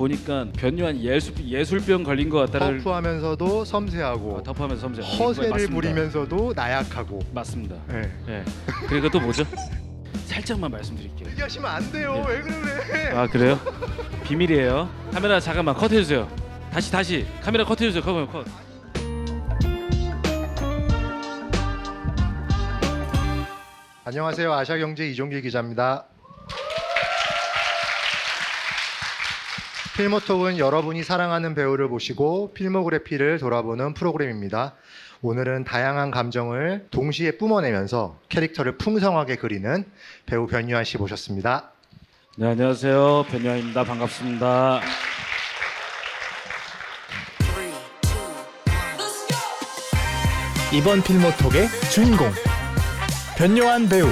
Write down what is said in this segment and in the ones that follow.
보니까 변요한 예술병 걸린 것 같다를 터프하면서도 섬세하고 터프하면서 섬세. 허세를 맞습니다. 부리면서도 나약하고. 맞습니다. 네. 예. 그리고 또 뭐죠? 살짝만 말씀드릴게요. 얘기하시면 안 돼요. 예. 왜 그래? 아 그래요? 비밀이에요. 카메라 잠깐만 컷해주세요. 다시 카메라 컷해주세요. 카메라 컷. 안녕하세요. 아시아경제 이종길 기자입니다. 필모톡은 여러분이 사랑하는 배우를 모시고 필모그래피를 돌아보는 프로그램입니다. 오늘은 다양한 감정을 동시에 뿜어내면서 캐릭터를 풍성하게 그리는 배우 변요한 씨 모셨습니다. 네 안녕하세요. 변요한입니다. 반갑습니다. 이번 필모톡의 주인공 변요한 배우.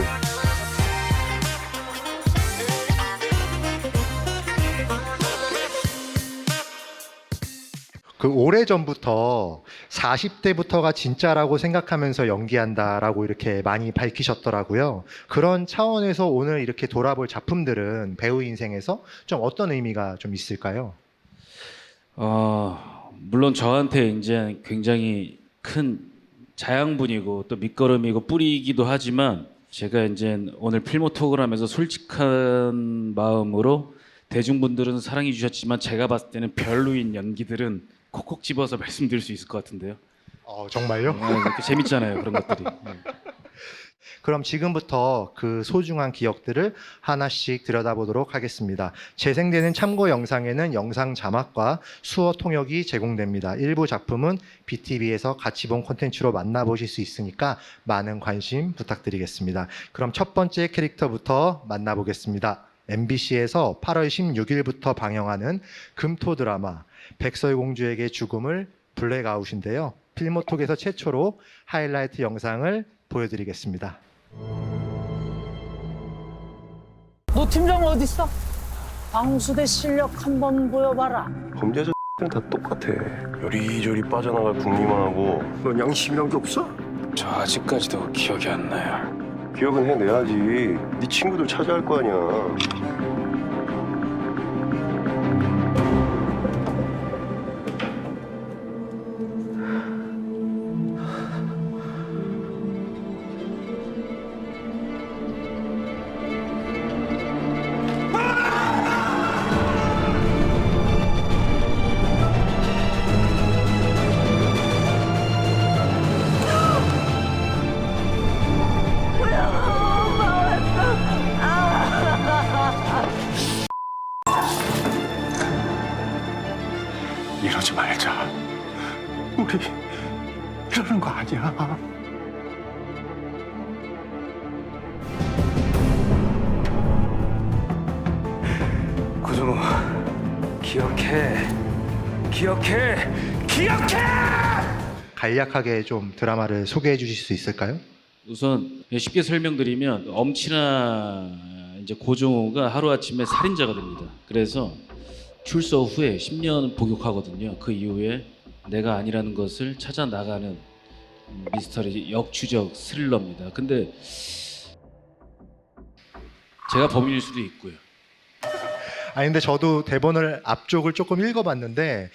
그 오래전부터 40대부터가 진짜라고 생각하면서 연기한다라고 이렇게 많이 밝히셨더라고요. 그런 차원에서 오늘 이렇게 돌아볼 작품들은 배우 인생에서 좀 어떤 의미가 좀 있을까요? 물론 저한테 이제 굉장히 큰 자양분이고 또 밑거름이고 뿌리이기도 하지만 제가 이제 오늘 필모톡을 하면서 솔직한 마음으로 대중분들은 사랑해 주셨지만 제가 봤을 때는 별로인 연기들은 콕콕 집어서 말씀드릴 수 있을 것 같은데요. 정말요? 이렇게 재밌잖아요 그런 것들이. 그럼 지금부터 그 소중한 기억들을 하나씩 들여다보도록 하겠습니다. 재생되는 참고 영상에는 영상 자막과 수어 통역이 제공됩니다. 일부 작품은 BTV에서 같이 본 콘텐츠로 만나보실 수 있으니까 많은 관심 부탁드리겠습니다. 그럼 첫 번째 캐릭터부터 만나보겠습니다. MBC에서 8월 16일부터 방영하는 금토 드라마 백설공주에게 죽음을 블랙아웃인데요. 필모톡에서 최초로 하이라이트 영상을 보여드리겠습니다. 노 팀장 어딨어? 방수대 실력 한번 보여봐라. 범죄자 는 다 똑같아. 요리조리 빠져나갈 궁리만 하고. 넌 양심이란 게 없어? 저 아직까지도 기억이 안 나요. 기억은 해내야지. 네 친구들 찾아야 할 거 아니야. 이러지 말자. 우리 이러는 거 아니야. 고정호, 기억해. 간략하게 좀 드라마를 소개해 주실 수 있을까요? 우선 쉽게 설명드리면 엄친아 이제 고종호가 하루아침에 살인자가 됩니다. 그래서 출소 후에 10년 복역하거든요. 그 이후에 내가 아니라는 것을 찾아 나가는 미스터리 역추적 스릴러입니다. 근데 제가 범인일 수도 있고요. 근데 저도 대본을 앞쪽을 조금 읽어봤는데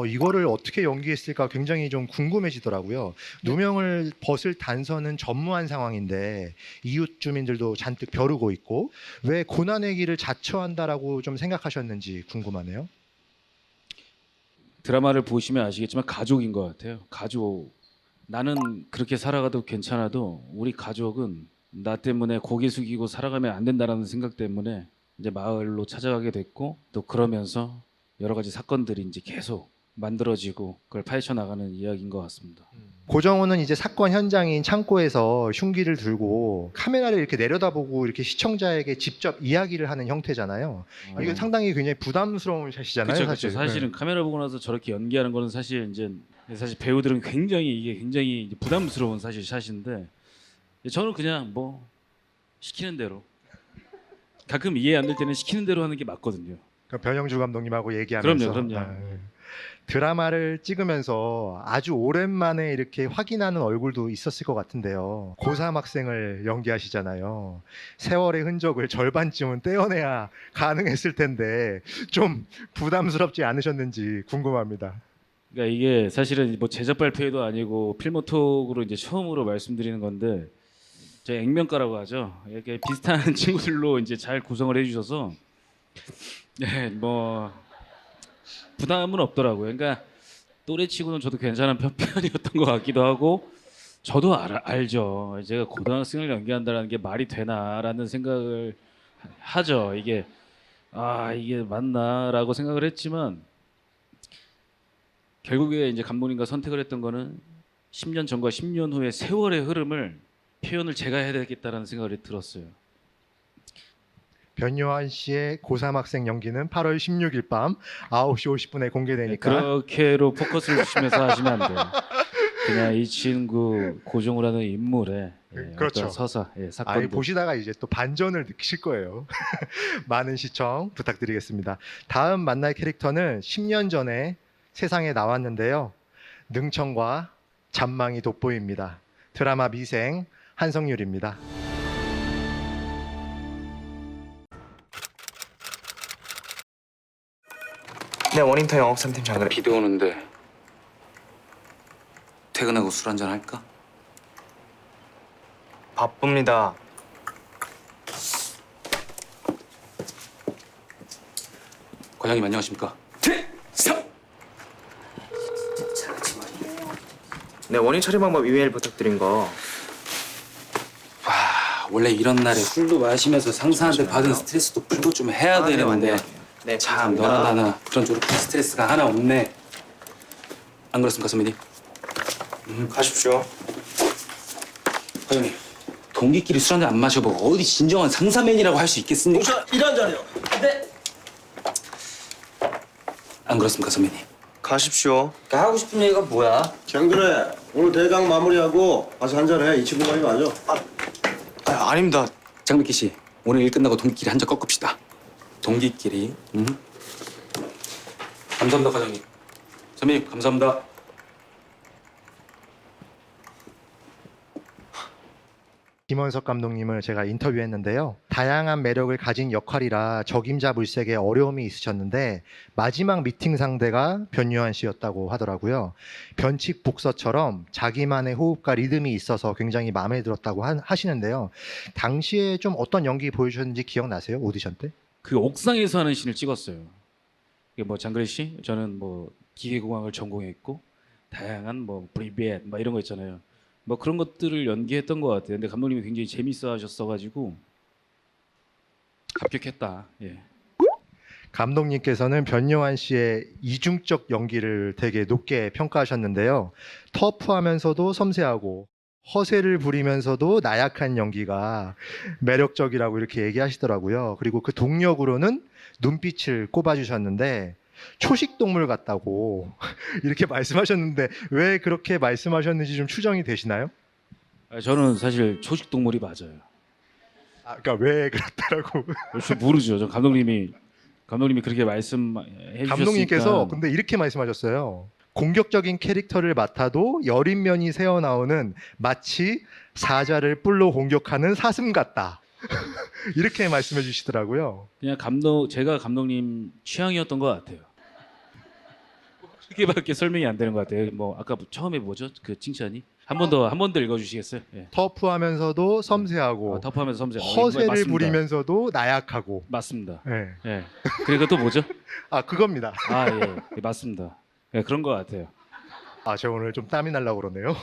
이거를 어떻게 연기했을까 굉장히 좀 궁금해지더라고요. 누명을 벗을 단서는 전무한 상황인데 이웃 주민들도 잔뜩 벼르고 있고 왜 고난의 길을 자처한다라고 좀 생각하셨는지 궁금하네요. 드라마를 보시면 아시겠지만 가족인 것 같아요. 가족. 나는 그렇게 살아가도 괜찮아도 우리 가족은 나 때문에 고개 숙이고 살아가면 안 된다라는 생각 때문에 이제 마을로 찾아가게 됐고 또 그러면서 여러 가지 사건들이 이제 계속 만들어지고 그걸 파헤쳐 나가는 이야기인 것 같습니다. 고정호는 이제 사건 현장인 창고에서 흉기를 들고 카메라를 이렇게 내려다보고 이렇게 시청자에게 직접 이야기를 하는 형태잖아요. 이게 상당히 굉장히 부담스러운 샷이잖아요. 그렇죠. 사실은 카메라 보고 나서 저렇게 연기하는 거는 사실 배우들은 굉장히 이제 부담스러운 사실 샷인데 저는 그냥 뭐 시키는 대로 가끔 이해 안 될 때는 시키는 대로 하는 게 맞거든요. 변영주 감독님하고 얘기하면서. 그럼요. 드라마를 찍으면서 아주 오랜만에 이렇게 확인하는 얼굴도 있었을 것 같은데요. 고3 학생을 연기하시잖아요. 세월의 흔적을 절반쯤은 떼어내야 가능했을 텐데 좀 부담스럽지 않으셨는지 궁금합니다. 그러니까 이게 사실은 뭐 제작 발표회도 아니고 필모톡으로 이제 처음으로 말씀드리는 건데 제 액면가라고 하죠. 이렇게 비슷한 친구들로 이제 잘 구성을 해주셔서 네, 뭐 부담은 없더라고요. 그러니까 또래치고는 저도 괜찮은 편이었던 것 같기도 하고 저도 알죠. 제가 고등학생을 연기한다는 게 말이 되나라는 생각을 하죠. 이게 이게 맞나라고 생각을 했지만 결국에 이제 감독님과 선택을 했던 거는 10년 전과 10년 후의 세월의 흐름을 표현을 제가 해야 되겠다라는 생각이 들었어요. 변요한 씨의 고3 학생 연기는 8월 16일 밤 9시 50분에 공개되니까 그렇게로 포커스를 주시면서 하시면 안 돼요. 그냥 이 친구 고종우라는 인물의 그렇죠. 어떤 서사, 사건들. 보시다가 이제 또 반전을 느끼실 거예요. 많은 시청 부탁드리겠습니다. 다음 만날 캐릭터는 10년 전에 세상에 나왔는데요. 능청과 잔망이 돋보입니다. 드라마 미생 한성률입니다. 네, 원인터 영업삼팀 장그래. 비도 오는데 퇴근하고 술 한잔 할까? 바쁩니다. 과장님 안녕하십니까? 네, 원인 처리 방법 이메일 부탁드린 거. 원래 이런 날에 술도 마시면서 상사한테 받은 스트레스도 풀고 좀 해야 되는데 네, 참 감사합니다. 너나 나나 그런 조립 스트레스가 하나 없네. 안 그렇습니까 선배님? 가십시오. 과장님 동기끼리 술 한잔 안 마셔보고 어디 진정한 상사맨이라고 할 수 있겠습니까? 이런 자리요. 네. 안 그렇습니까 선배님? 가십시오. 하고 싶은 얘기가 뭐야? 장그래 오늘 대강 마무리하고 와서 한잔해. 이 친구가 이거 맞아. 아닙니다. 장백기 씨 오늘 일 끝나고 동기끼리 한 잔 꺾읍시다. 동기끼리. 감사합니다 과장님. 선배님 감사합니다. 김원석 감독님을 제가 인터뷰했는데요. 다양한 매력을 가진 역할이라 적임자 물색에 어려움이 있으셨는데 마지막 미팅 상대가 변요한 씨였다고 하더라고요. 변칙 복서처럼 자기만의 호흡과 리듬이 있어서 굉장히 마음에 들었다고 하시는데요. 당시에 좀 어떤 연기 보여주셨는지 기억나세요? 오디션 때? 그 옥상에서 하는 씬을 찍었어요. 이게 뭐 장그래 씨, 저는 뭐 기계공학을 전공했고 다양한 뭐 브리비엣 막 이런 거 있잖아요. 뭐 그런 것들을 연기했던 것 같아요. 근데 감독님이 굉장히 재밌어하셨어가지고 합격했다. 예. 감독님께서는 변요한 씨의 이중적 연기를 되게 높게 평가하셨는데요. 터프하면서도 섬세하고 허세를 부리면서도 나약한 연기가 매력적이라고 이렇게 얘기하시더라고요. 그리고 그 동력으로는 눈빛을 꼽아주셨는데 초식 동물 같다고 이렇게 말씀하셨는데 왜 그렇게 말씀하셨는지 좀 추정이 되시나요? 저는 사실 초식 동물이 맞아요. 그러니까 왜 그렇다라고 저 모르죠. 저 감독님이 그렇게 말씀해 주셨으니까. 감독님께서 근데 이렇게 말씀하셨어요. 공격적인 캐릭터를 맡아도 여린 면이 새어나오는 마치 사자를 뿔로 공격하는 사슴 같다. 이렇게 말씀해 주시더라고요. 그냥 제가 감독님 취향이었던 것 같아요. 그렇게밖에 설명이 안 되는 것 같아요. 뭐 아까 처음에 뭐죠? 그 칭찬이 한 번 더 읽어주시겠어요? 예. 터프하면서도 섬세하고 터프하면서 섬세하고 허세를 맞습니다. 부리면서도 나약하고. 맞습니다. 예. 예. 그리고 또 뭐죠? 그겁니다. 예, 맞습니다. 예, 그런 것 같아요. 제가 오늘 좀 땀이 날라고 그러네요.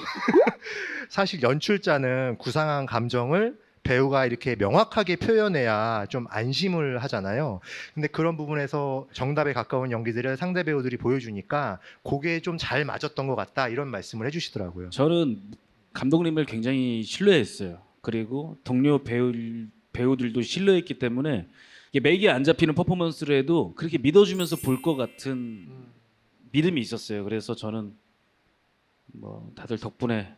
사실 연출자는 구상한 감정을 배우가 이렇게 명확하게 표현해야 좀 안심을 하잖아요. 근데 그런 부분에서 정답에 가까운 연기들을 상대 배우들이 보여주니까 그게 좀 잘 맞았던 것 같다 이런 말씀을 해주시더라고요. 저는 감독님을 굉장히 신뢰했어요. 그리고 동료 배우들도 신뢰했기 때문에 이게 맥이 안 잡히는 퍼포먼스를 해도 그렇게 믿어주면서 볼 것 같은 믿음이 있었어요. 그래서 저는 뭐 다들 덕분에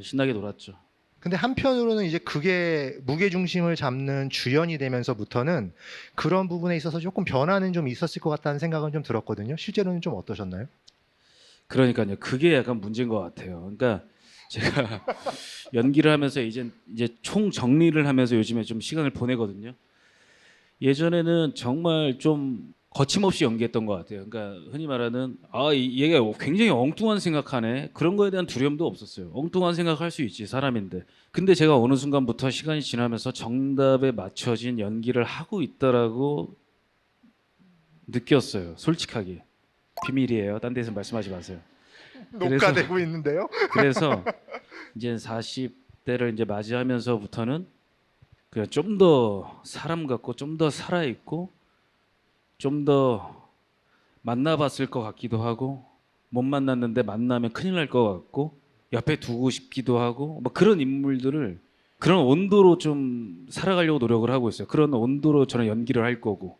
신나게 놀았죠. 근데 한편으로는 이제 그게 무게중심을 잡는 주연이 되면서부터는 그런 부분에 있어서 조금 변화는 좀 있었을 것 같다는 생각은 좀 들었거든요. 실제로는 좀 어떠셨나요? 그러니까요. 그게 약간 문제인 것 같아요. 그러니까 제가 연기를 하면서 이제 총 정리를 하면서 요즘에 좀 시간을 보내거든요. 예전에는 정말 좀 거침없이 연기했던 것 같아요. 그러니까 흔히 말하는 얘가 굉장히 엉뚱한 생각하네 그런 거에 대한 두려움도 없었어요. 엉뚱한 생각할 수 있지 사람인데. 근데 제가 어느 순간부터 시간이 지나면서 정답에 맞춰진 연기를 하고 있다라고 느꼈어요. 솔직하게. 비밀이에요. 딴 데서 말씀하지 마세요. 녹화되고 있는데요. 그래서 이제 40대를 이제 맞이하면서부터는 그냥 좀 더 사람 같고 좀 더 살아 있고 좀 더 만나봤을 것 같기도 하고 못 만났는데 만나면 큰일 날 것 같고 옆에 두고 싶기도 하고 뭐 그런 인물들을 그런 온도로 좀 살아가려고 노력을 하고 있어요. 그런 온도로 저는 연기를 할 거고.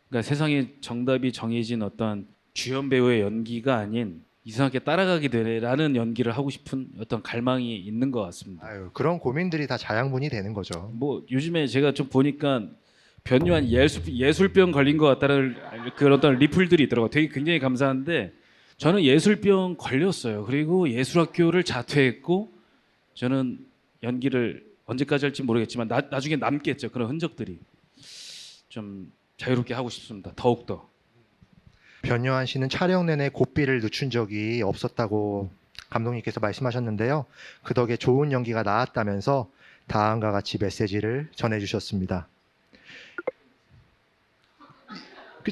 그러니까 세상에 정답이 정해진 어떤 주연 배우의 연기가 아닌 이상하게 따라가게 되라는 연기를 하고 싶은 어떤 갈망이 있는 것 같습니다. 아유, 그런 고민들이 다 자양분이 되는 거죠. 뭐 요즘에 제가 좀 보니까 변요한 예술병 걸린 것 같다는 그런 어떤 리플들이 있더라고요. 되게 굉장히 감사한데 저는 예술병 걸렸어요. 그리고 예술학교를 자퇴했고 저는 연기를 언제까지 할지 모르겠지만 나중에 남겠죠. 그런 흔적들이 좀 자유롭게 하고 싶습니다. 더욱더. 변요한 씨는 촬영 내내 고삐를 늦춘 적이 없었다고 감독님께서 말씀하셨는데요. 그 덕에 좋은 연기가 나왔다면서 다음과 같이 메시지를 전해주셨습니다.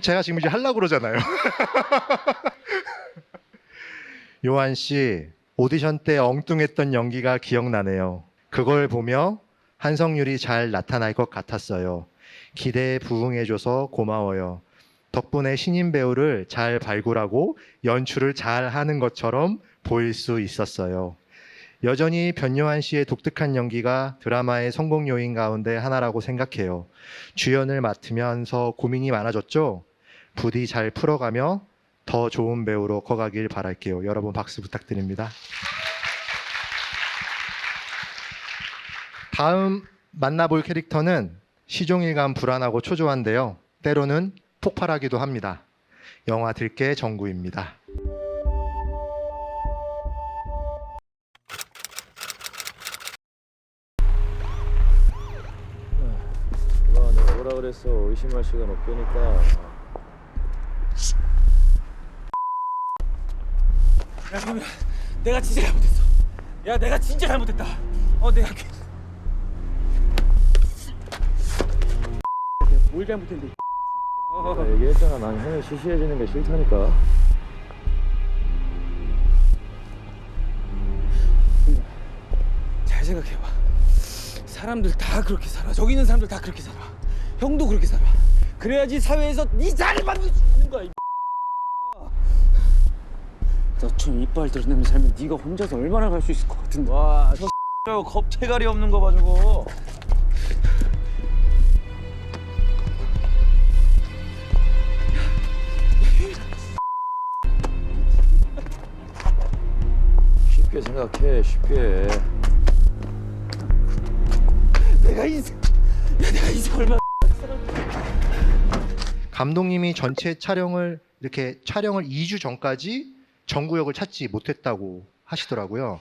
제가 지금 이제 하려고 그러잖아요. 요한 씨, 오디션 때 엉뚱했던 연기가 기억나네요. 그걸 보며 한성률이 잘 나타날 것 같았어요. 기대에 부응해줘서 고마워요. 덕분에 신인 배우를 잘 발굴하고 연출을 잘 하는 것처럼 보일 수 있었어요. 여전히 변요한 씨의 독특한 연기가 드라마의 성공 요인 가운데 하나라고 생각해요. 주연을 맡으면서 고민이 많아졌죠? 부디 잘 풀어가며 더 좋은 배우로 커가길 바랄게요. 여러분 박수 부탁드립니다. 다음 만나볼 캐릭터는 시종일관 불안하고 초조한데요. 때로는 폭발하기도 합니다. 영화 들깨 정구입니다. 내가 오라 그랬어. 의심할 시간 없다니까. 야, 그러면 내가 진짜 잘못했어. 야, 내가 진짜 잘못했다. 내가 뭘 잘못했는데? 내가 얘기했잖아. 난 형이 시시해지는 게 싫다니까. 잘 생각해봐. 사람들 다 그렇게 살아. 저기 있는 사람들 다 그렇게 살아. 형도 그렇게 살아. 그래야지 사회에서 네 자리를 만들 수 있는 거야. 너처럼 이빨 드러내면서 살면 네가 혼자서 얼마나 갈 수 있을 것 같은데. 와, 저 겁태가리 없는 거 봐 저거. 쉽게 생각해, 쉽게. 내가 인생 얼마나. 감독님이 전체 촬영을 2주 전까지 정구역을 찾지 못했다고 하시더라고요.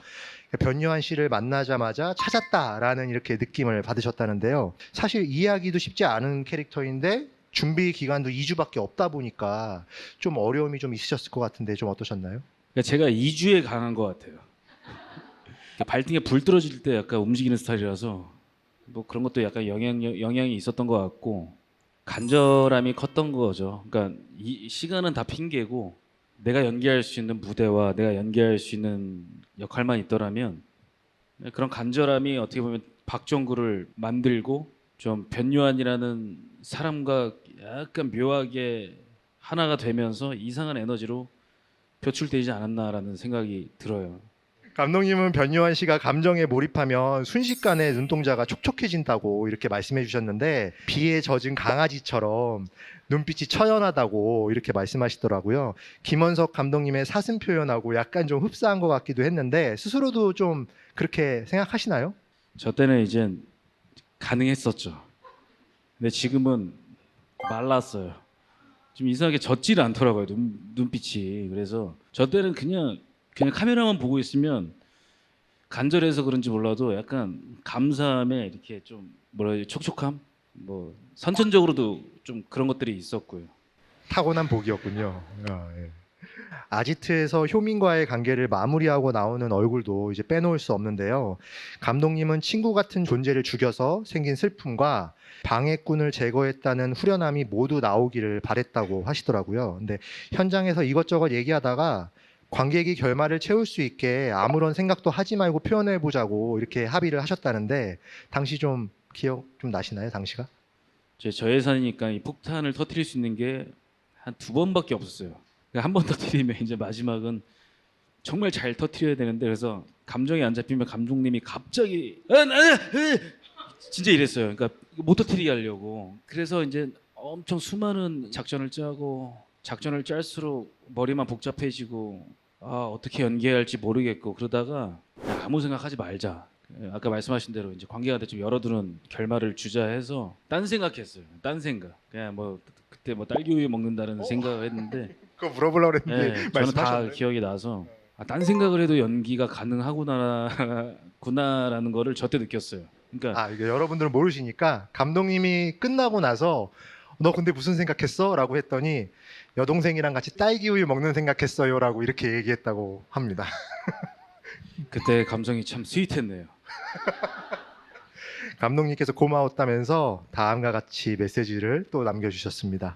변요한 씨를 만나자마자 찾았다라는 이렇게 느낌을 받으셨다는데요. 사실 이해하기도 쉽지 않은 캐릭터인데 준비 기간도 2주밖에 없다 보니까 좀 어려움이 좀 있으셨을 것 같은데 좀 어떠셨나요? 그러니까 제가 2주에 강한 것 같아요. 발등에 불 떨어질 때 약간 움직이는 스타일이라서 뭐 그런 것도 약간 영향이 있었던 것 같고 간절함이 컸던 거죠. 그러니까 이 시간은 다 핑계고 내가 연기할 수 있는 무대와 내가 연기할 수 있는 역할만 있더라면 그런 간절함이 어떻게 보면 박정구를 만들고 좀 변요한이라는 사람과 약간 묘하게 하나가 되면서 이상한 에너지로 표출되지 않았나라는 생각이 들어요. 감독님은 변요한 씨가 감정에 몰입하면 순식간에 눈동자가 촉촉해진다고 이렇게 말씀해 주셨는데 비에 젖은 강아지처럼 눈빛이 처연하다고 이렇게 말씀하시더라고요. 김원석 감독님의 사슴 표현하고 약간 좀 흡사한 것 같기도 했는데 스스로도 좀 그렇게 생각하시나요? 저 때는 이제 가능했었죠. 근데 지금은 말랐어요. 좀 이상하게 젖질 않더라고요. 눈빛이. 그래서 저 때는 그냥 카메라만 보고 있으면 간절해서 그런지 몰라도 약간 감사함에 이렇게 좀 뭐라 해야 촉촉함, 뭐 선천적으로도 좀 그런 것들이 있었고요. 타고난 복이었군요. 예. 아지트에서 효민과의 관계를 마무리하고 나오는 얼굴도 이제 빼놓을 수 없는데요. 감독님은 친구 같은 존재를 죽여서 생긴 슬픔과 방해꾼을 제거했다는 후련함이 모두 나오기를 바랬다고 하시더라고요. 근데 현장에서 이것저것 얘기하다가 관객이 결말을 채울 수 있게 아무런 생각도 하지 말고 표현해 보자고 이렇게 합의를 하셨다는데 당시 좀 기억 좀 나시나요? 당시가? 제 저예산이니까 이 폭탄을 터뜨릴 수 있는 게 한 2번밖에 없었어요. 한 번 터뜨리면 이제 마지막은 정말 잘 터뜨려야 되는데 그래서 감정이 안 잡히면 감독님이 갑자기 진짜 이랬어요. 그러니까 못 터뜨리게 하려고. 그래서 이제 엄청 수많은 작전을 짜고 작전을 짤수록 머리만 복잡해지고 어떻게 연기해야 할지 모르겠고 그러다가 그냥 아무 생각하지 말자. 아까 말씀하신 대로 이제 관객한테 좀 열어두는 결말을 주자 해서 딴 생각했어요. 딴 생각. 그냥 뭐 그때 뭐 딸기우유 먹는다는 생각을 했는데 그거 물어보려고 했는데 네, 저는 다 기억이 나서 딴 생각을 해도 연기가 가능하구나라는 거를 저 때 느꼈어요. 그러니까 이게 여러분들은 모르시니까 감독님이 끝나고 나서 너 근데 무슨 생각했어? 라고 했더니 여동생이랑 같이 딸기 우유 먹는 생각했어요 라고 이렇게 얘기했다고 합니다. 그때 감성이 참 스윗했네요. 감독님께서 고마웠다면서 다음과 같이 메시지를 또 남겨주셨습니다.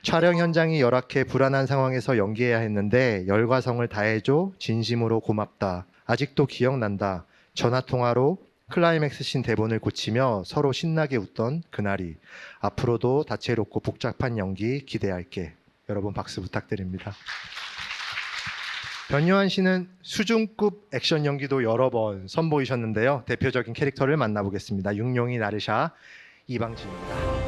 촬영 현장이 열악해 불안한 상황에서 연기해야 했는데 열과 성을 다해줘 진심으로 고맙다. 아직도 기억난다. 전화통화로 클라이맥스 씬 대본을 고치며 서로 신나게 웃던 그날이. 앞으로도 다채롭고 복잡한 연기 기대할게. 여러분 박수 부탁드립니다. 변요한 씨는 수준급 액션 연기도 여러 번 선보이셨는데요. 대표적인 캐릭터를 만나보겠습니다. 육룡이 나르샤 이방지입니다.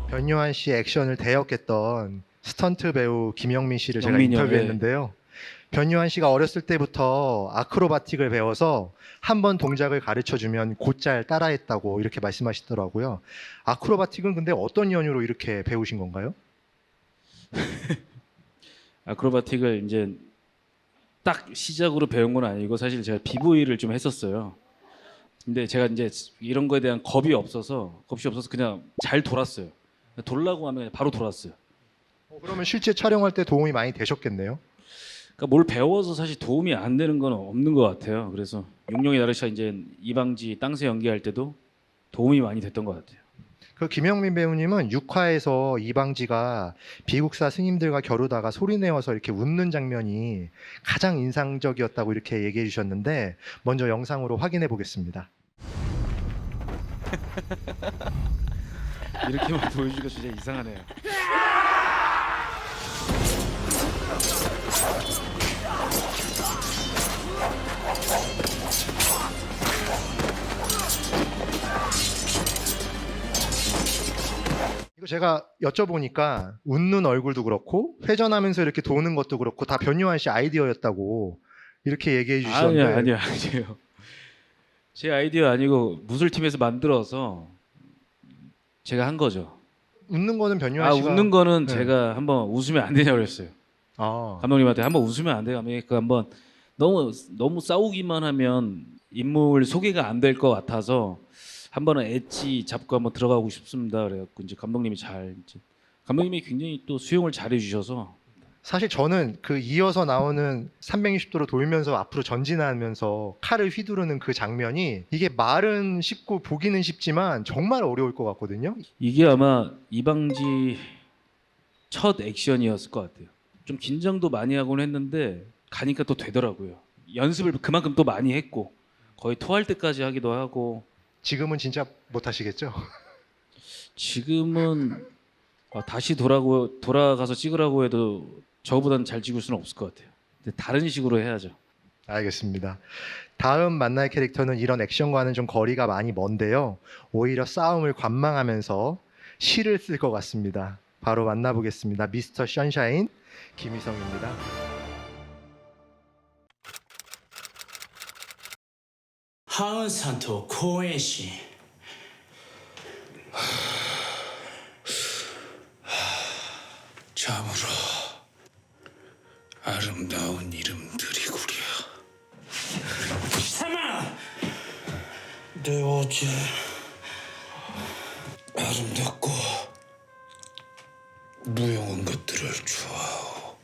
변요한 씨의 액션을 대역했던 스턴트 배우 김영민 씨를 제가 영민이요, 인터뷰했는데요. 변요한 씨가 어렸을 때부터 아크로바틱을 배워서 한 번 동작을 가르쳐주면 곧잘 따라했다고 이렇게 말씀하시더라고요. 아크로바틱은 근데 어떤 연유로 이렇게 배우신 건가요? 아크로바틱을 이제 딱 시작으로 배운 건 아니고 사실 제가 비보이를 좀 했었어요. 근데 제가 이제 이런 거에 대한 겁이 없어서 그냥 잘 돌았어요. 돌라고 하면 바로 돌았어요. 그러면 실제 촬영할 때 도움이 많이 되셨겠네요. 그러니까 뭘 배워서 사실 도움이 안 되는 건 없는 것 같아요. 그래서 육룡이 나르샤 이제 이방지 땅새 연기할 때도 도움이 많이 됐던 것 같아요. 그 김영민 배우님은 6화에서 이방지가 비국사 스님들과 겨루다가 소리내어서 이렇게 웃는 장면이 가장 인상적이었다고 이렇게 얘기해 주셨는데 먼저 영상으로 확인해 보겠습니다. 이렇게만 보여주기가 진짜 이상하네요. 이거 제가 여쭤보니까 웃는 얼굴도 그렇고 회전하면서 이렇게 도는 것도 그렇고 다 변요한 씨 아이디어였다고 이렇게 얘기해 주셨는데 아니요. 제 아이디어 아니고 무술팀에서 만들어서 제가 한 거죠. 웃는 거는 변요한 씨가 웃는 거는 네. 제가 한번 웃으면 안 되냐고 그랬어요. 감독님한테 한번 웃으면 안 돼요. 그러니까 한번 너무 싸우기만 하면 인물 소개가 안 될 것 같아서 한 번은 엣지 잡고 한번 들어가고 싶습니다. 그래갖고 이제 감독님이 잘 이제 감독님이 굉장히 또 수용을 잘해 주셔서 사실 저는 그 이어서 나오는 360도로 돌면서 앞으로 전진하면서 칼을 휘두르는 그 장면이 이게 말은 쉽고 보기는 쉽지만 정말 어려울 것 같거든요. 이게 아마 이방지 첫 액션이었을 것 같아요. 좀 긴장도 많이 하곤 했는데 가니까 또 되더라고요. 연습을 그만큼 또 많이 했고 거의 토할 때까지 하기도 하고 지금은 진짜 못 하시겠죠? 지금은 다시 돌아가서 찍으라고 해도 저보다는 잘 찍을 수는 없을 것 같아요. 근데 다른 식으로 해야죠. 알겠습니다. 다음 만날 캐릭터는 이런 액션과는 좀 거리가 많이 먼데요. 오히려 싸움을 관망하면서 시를 쓸 것 같습니다. 바로 만나보겠습니다. 미스터 션샤인 김희성입니다. 하은산토 코엔시 참으로 아름다운 이름들이구려. 사마 내 어제 아름답고 무용한 것들을 좋아하오.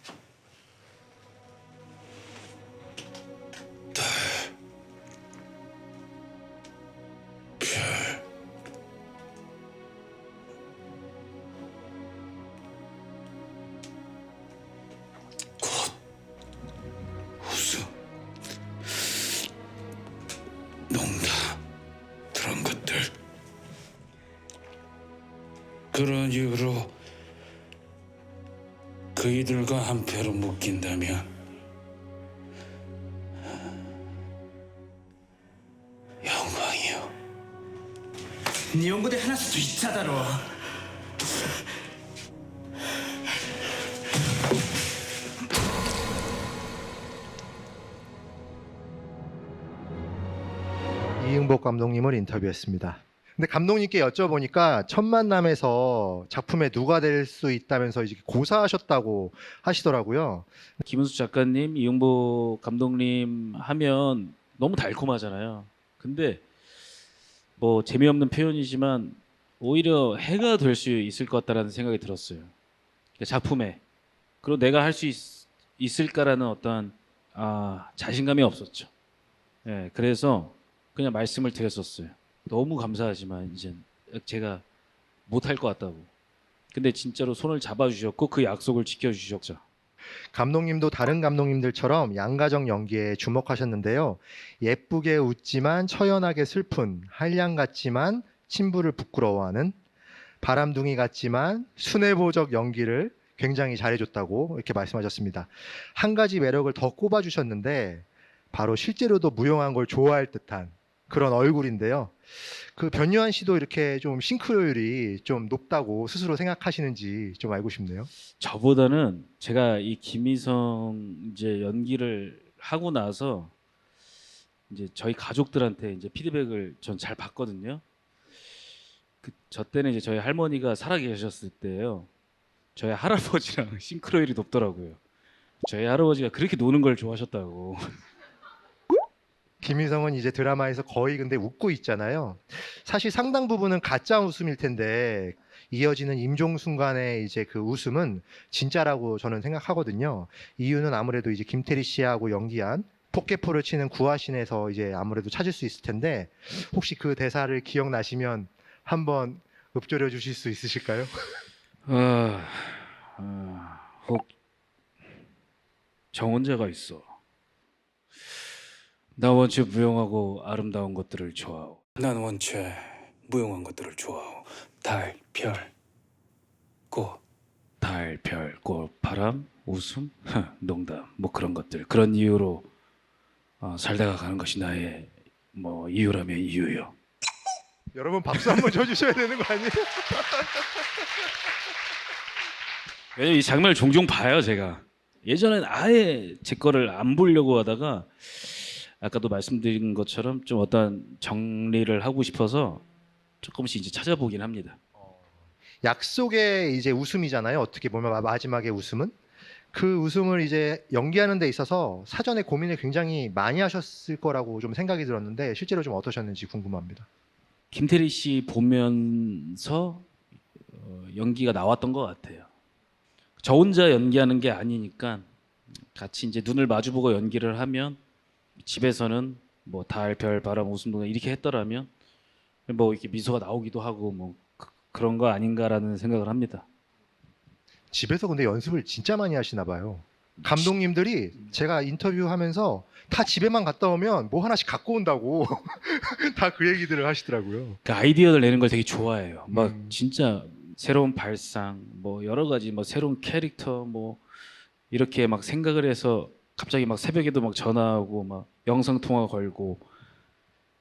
달, 별, 꽃, 웃음, 농담, 그런 것들. 그런 이유로 그이들과 한패로 묶인다면 영광이요. 네 연구대 하나 수도 있자다로. 이응복 감독님을 인터뷰했습니다. 근데 감독님께 여쭤보니까 첫 만남에서 작품에 누가 될 수 있다면서 이제 고사하셨다고 하시더라고요. 김은수 작가님, 이용복 감독님 하면 너무 달콤하잖아요. 근데 뭐 재미없는 표현이지만 오히려 해가 될 수 있을 것 같다라는 생각이 들었어요. 그러니까 작품에. 그리고 내가 할 수 있을까라는 어떤 자신감이 없었죠. 예, 그래서 그냥 말씀을 드렸었어요. 너무 감사하지만 이제 제가 못할 것 같다고. 근데 진짜로 손을 잡아주셨고 그 약속을 지켜주셨죠. 감독님도 다른 감독님들처럼 양가적 연기에 주목하셨는데요. 예쁘게 웃지만 처연하게 슬픈 한량 같지만 친부를 부끄러워하는 바람둥이 같지만 순애보적 연기를 굉장히 잘해줬다고 이렇게 말씀하셨습니다. 한 가지 매력을 더 꼽아주셨는데 바로 실제로도 무용한 걸 좋아할 듯한 그런 얼굴인데요. 그 변요한 씨도 이렇게 좀 싱크로율이 좀 높다고 스스로 생각하시는지 좀 알고 싶네요. 저보다는 제가 이 김희성 이제 연기를 하고 나서 이제 저희 가족들한테 이제 피드백을 전 잘 받거든요. 저 때는 이제 저희 할머니가 살아 계셨을 때예요. 저희 할아버지랑 싱크로율이 높더라고요. 저희 할아버지가 그렇게 노는 걸 좋아하셨다고. 김희성은 이제 드라마에서 거의 근데 웃고 있잖아요. 사실 상당 부분은 가짜 웃음일 텐데 이어지는 임종순간의 이제 그 웃음은 진짜라고 저는 생각하거든요. 이유는 아무래도 이제 김태리 씨하고 연기한 포켓포를 치는 구화신에서 이제 아무래도 찾을 수 있을 텐데 혹시 그 대사를 기억나시면 한번 읊조려 주실 수 있으실까요? 혹 정원자가 있어. 나 원체 무용하고 아름다운 것들을 좋아하오. 난 원체 무용한 것들을 좋아하오. 달, 별, 꽃. 달, 별, 꽃, 바람, 웃음, 농담, 뭐 그런 것들. 그런 이유로 살다가 가는 것이 나의 뭐 이유라면 이유요. 여러분 박수 한번 쳐주셔야 되는 거 아니에요? 왜냐면 이 장면을 종종 봐요, 제가. 예전엔 아예 제 거를 안 보려고 하다가 아까도 말씀드린 것처럼 좀 어떤 정리를 하고 싶어서 조금씩 이제 찾아보긴 합니다. 약속의 이제 웃음이잖아요. 어떻게 보면 마지막의 웃음은 그 웃음을 이제 연기하는 데 있어서 사전에 고민을 굉장히 많이 하셨을 거라고 좀 생각이 들었는데 실제로 좀 어떠셨는지 궁금합니다. 김태리 씨 보면서 연기가 나왔던 것 같아요. 저 혼자 연기하는 게 아니니까 같이 이제 눈을 마주보고 연기를 하면 집에서는 뭐 달, 별, 바람, 웃음, 이렇게 했더라면 뭐 이렇게 미소가 나오기도 하고 뭐 그런 거 아닌가라는 생각을 합니다. 집에서 근데 연습을 진짜 많이 하시나 봐요. 감독님들이 제가 인터뷰하면서 다 집에만 갔다 오면 뭐 하나씩 갖고 온다고 다 그 얘기들을 하시더라고요. 그 아이디어를 내는 걸 되게 좋아해요. 막 음. 진짜 새로운 발상, 뭐 여러 가지 뭐 새로운 캐릭터 뭐 이렇게 막 생각을 해서 갑자기 막 새벽에도 막 전화하고 막 영상 통화 걸고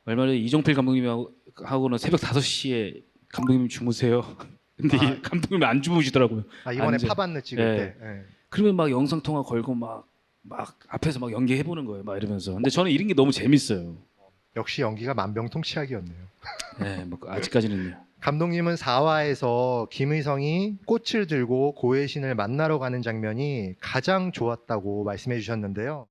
얼마 전에 이종필 감독님하고는 새벽 5시에 감독님 주무세요. 근데 이 감독님이 안 주무시더라고요. 아, 이번에 앉아. 파반느 찍을 네. 때. 예. 그러면 막 영상 통화 걸고 막 앞에서 막 연기해 보는 거예요. 막 이러면서. 근데 저는 이런 게 너무 재밌어요. 역시 연기가 만병통치약이었네요. 네, 뭐 아직까지는요. 감독님은 4화에서 김의성이 꽃을 들고 고해신을 만나러 가는 장면이 가장 좋았다고 말씀해 주셨는데요.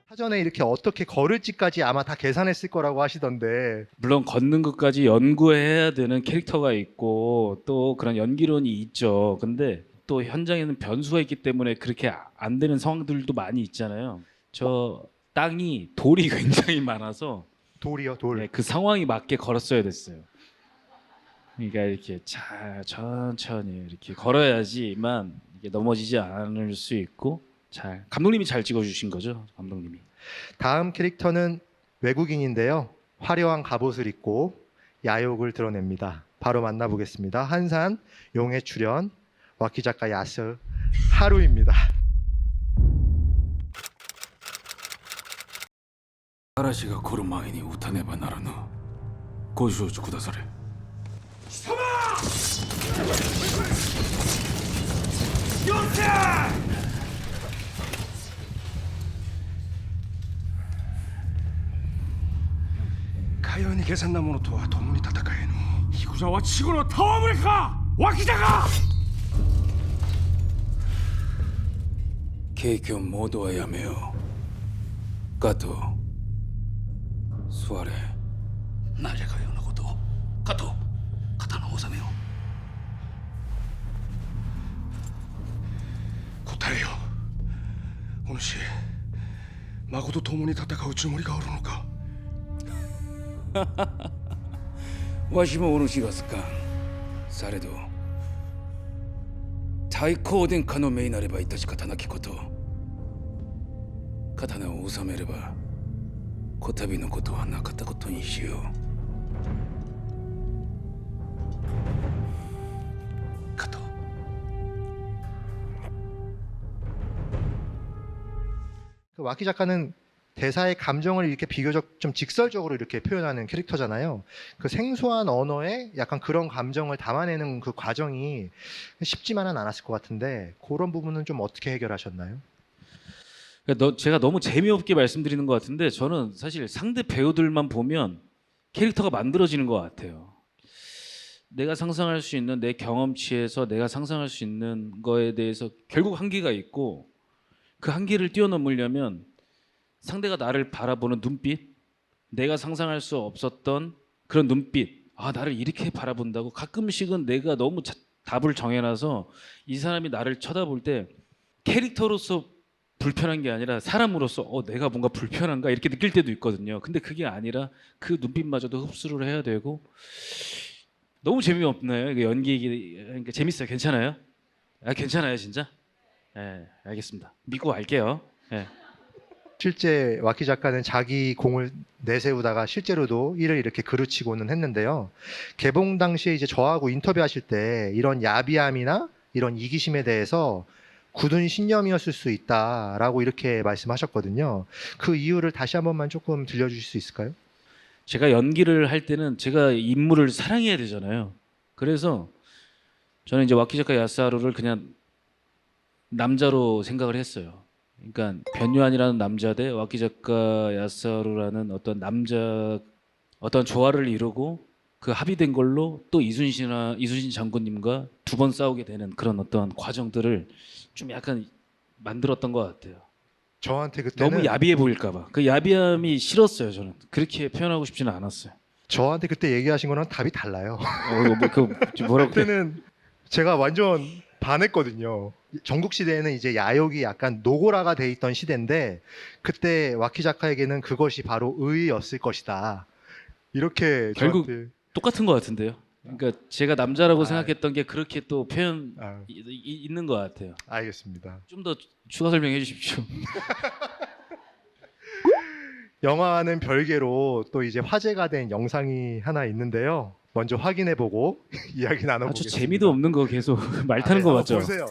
사전에 이렇게 어떻게 걸을지까지 아마 다 계산했을 거라고 하시던데 물론 걷는 것까지 연구해야 되는 캐릭터가 있고 또 그런 연기론이 있죠. 근데 또 현장에는 변수가 있기 때문에 그렇게 안 되는 상황들도 많이 있잖아요. 저 땅이 돌이 굉장히 많아서 돌이요, 돌. 네, 그 상황이 맞게 걸었어야 됐어요. 그러니까 이렇게 천천히 이렇게 걸어야지만 이게 넘어지지 않을 수 있고 잘 감독님이 잘 찍어주신 거죠. 감독님이. 다음 캐릭터는 외국인인데요. 화려한 갑옷을 입고 야욕을 드러냅니다. 바로 만나보겠습니다. 한산 용의 출연 와키 작가 야스 하루입니다. 嵐が来る前に撃たねばならぬ。ご承知くだされ。かように下賤な者とは共に戦えぬ。彦者は稚児の戯れか脇じゃか。景気をモードはやめよう。加藤、座れ。なぜかようなことを。加藤、刀を収めよう。答えよ。お主、孫と共に戦うつもりがおるのか。わしもお主がすかん。されど太閤殿下の命なれば致し方なきこと。刀を収めればこたびのことはなかったことにしよう。加藤。 와키 작가는 대사의 감정을 이렇게 비교적 좀 직설적으로 이렇게 표현하는 캐릭터잖아요. 그 생소한 언어에 약간 그런 감정을 담아내는 그 과정이 쉽지만은 않았을 것 같은데 그런 부분은 좀 어떻게 해결하셨나요? 그러니까 제가 너무 재미없게 말씀드리는 것 같은데 저는 사실 상대 배우들만 보면 캐릭터가 만들어지는 것 같아요. 내가 상상할 수 있는 내 경험치에서 내가 상상할 수 있는 거에 대해서 결국 한계가 있고 그 한계를 뛰어넘으려면 상대가 나를 바라보는 눈빛, 내가 상상할 수 없었던 그런 눈빛, 아 나를 이렇게 바라본다고 가끔씩은 내가 너무 답을 정해놔서 이 사람이 나를 쳐다볼 때 캐릭터로서 불편한 게 아니라 사람으로서 내가 뭔가 불편한가 이렇게 느낄 때도 있거든요. 근데 그게 아니라 그 눈빛마저도 흡수를 해야 되고 너무 재미없나요? 연기 그러니까 재밌어요. 괜찮아요? 아 괜찮아요 진짜? 네 알겠습니다. 믿고 갈게요. 네. 실제 와키 작가는 자기 공을 내세우다가 실제로도 이를 이렇게 그르치고는 했는데요. 개봉 당시에 이제 저하고 인터뷰하실 때 이런 야비함이나 이런 이기심에 대해서 굳은 신념이었을 수 있다라고 이렇게 말씀하셨거든요. 그 이유를 다시 한 번만 조금 들려주실 수 있을까요? 제가 연기를 할 때는 제가 인물을 사랑해야 되잖아요. 그래서 저는 이제 와키 작가 야스하루를 그냥 남자로 생각을 했어요. 그러니까 변요한이라는 남자 대 와키 작가 야스하루라는 어떤 남자 어떤 조화를 이루고 그 합의된 걸로 또 이순신 장군님과 두 번 싸우게 되는 그런 어떤 과정들을 좀 약간 만들었던 것 같아요. 저한테 그때는 너무 야비해 보일까봐. 그 야비함이 싫었어요. 저는 그렇게 표현하고 싶지는 않았어요. 저한테 그때 얘기하신 거랑 답이 달라요. 뭐라고? 그때는 제가 완전 반했거든요. 전국 시대에는 이제 야욕이 약간 노고라가 돼 있던 시대인데 그때 와키자카에게는 그것이 바로 의였을 것이다. 이렇게 결국 저한테 똑같은 것 같은데요. 그러니까 제가 남자라고 아. 생각했던 게 그렇게 또 표현 아, 있는 것 같아요. 알겠습니다. 좀 더 추가 설명해 주십시오. 영화와는 별개로 또 이제 화제가 된 영상이 하나 있는데요. 먼저 확인해 보고 이야기 나눠보겠습니다. 아주 재미도 없는 거 계속 말 타는 거 맞죠? 보세요.